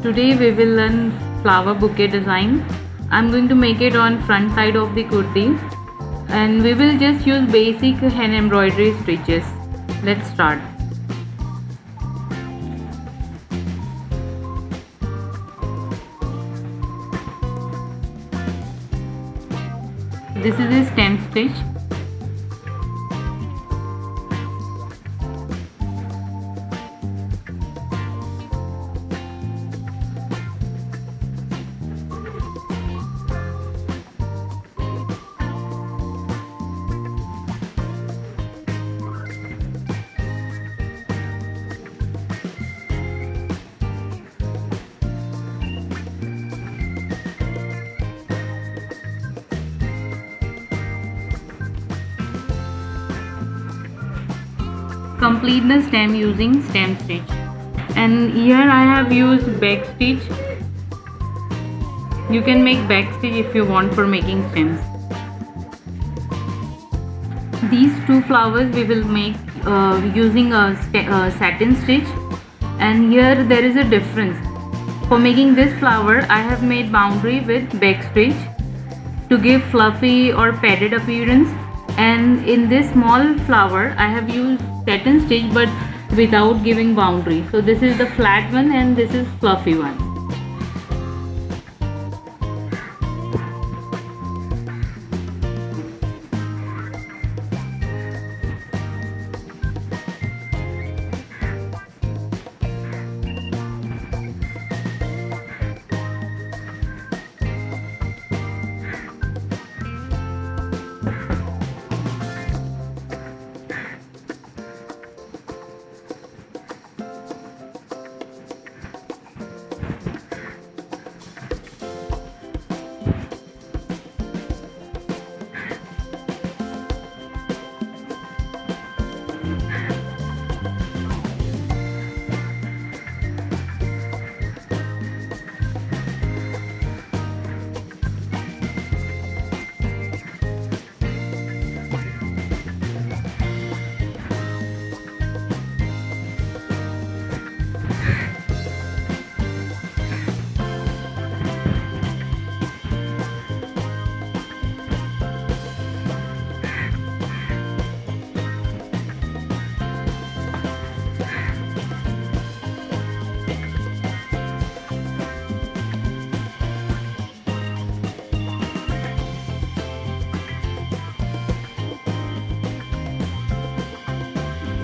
Today we will learn flower bouquet design. I'm going to make it on front side of the kurti and we will just use basic hand embroidery stitches. Let's start. This is a stem stitch. Complete the stem using stem stitch, and here I have used back stitch. You can make back stitch if you want for making stems. These two flowers we will make using a satin stitch, and here there is a difference. For making this flower I have made boundary with back stitch to give fluffy or padded appearance, and in this small flower I have used satin stitch but without giving boundary. So this is the flat one and this is fluffy one.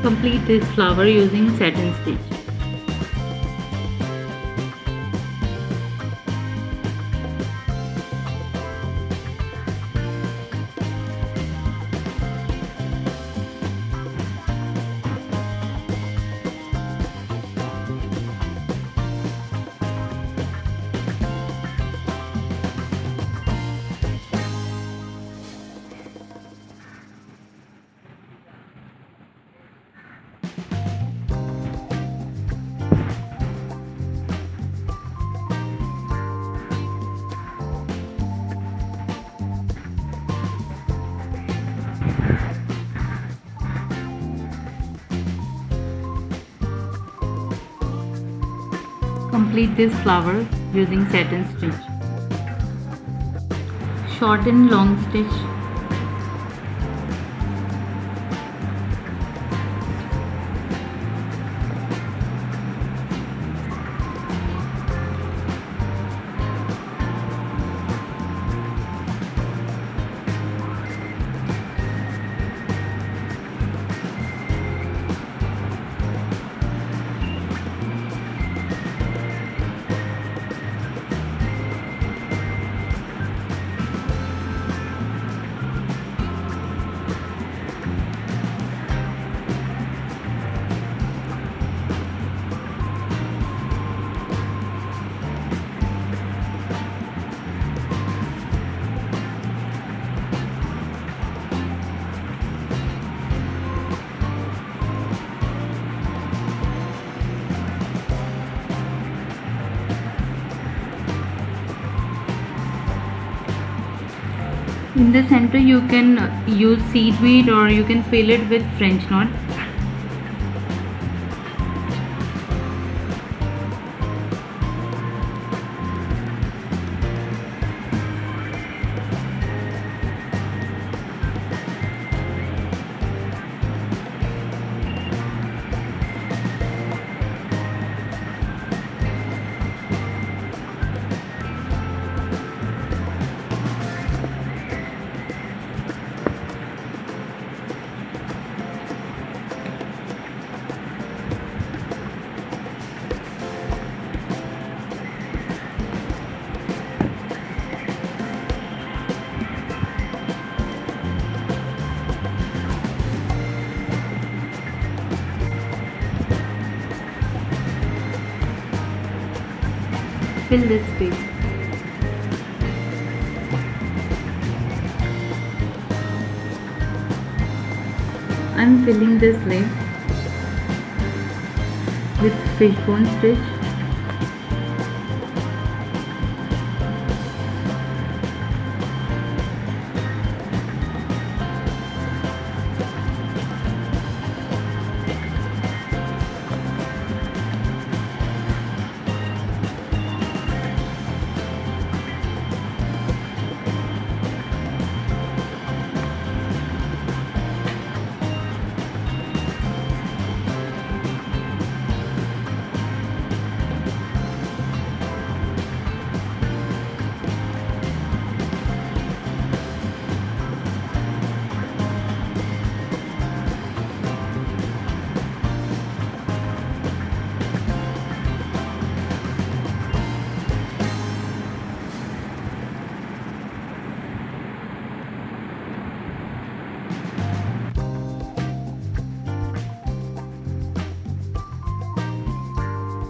Complete this flower using satin stitch. Complete this flower using satin stitch. Shorten long stitch. In the center you can use seaweed or you can fill it with French knot. fill this space. I'm filling this leg with fishbone stitch.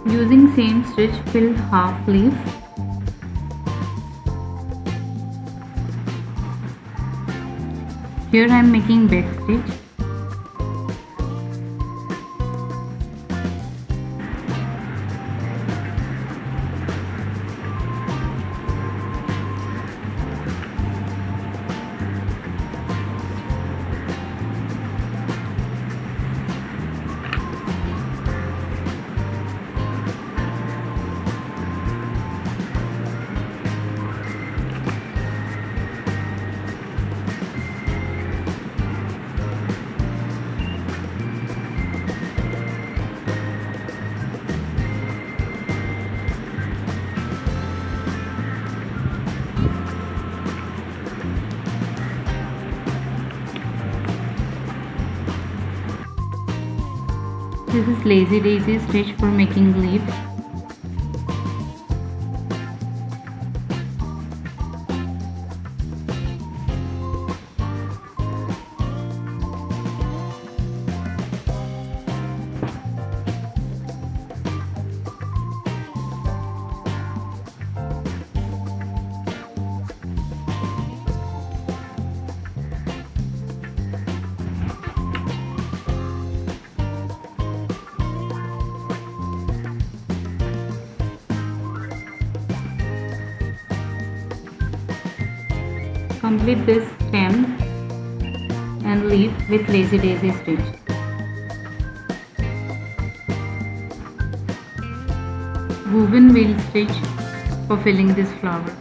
Using same stitch, fill half leaf. Here I am making back stitch. This is lazy daisy stitch for making leaves. Complete this stem and leaf with lazy daisy stitch. Woven wheel stitch for filling this flower.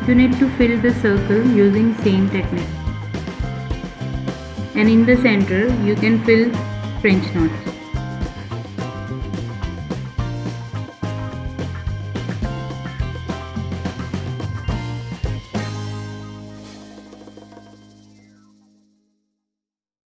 You need to fill the circle using same technique, and in the center you can fill French knots.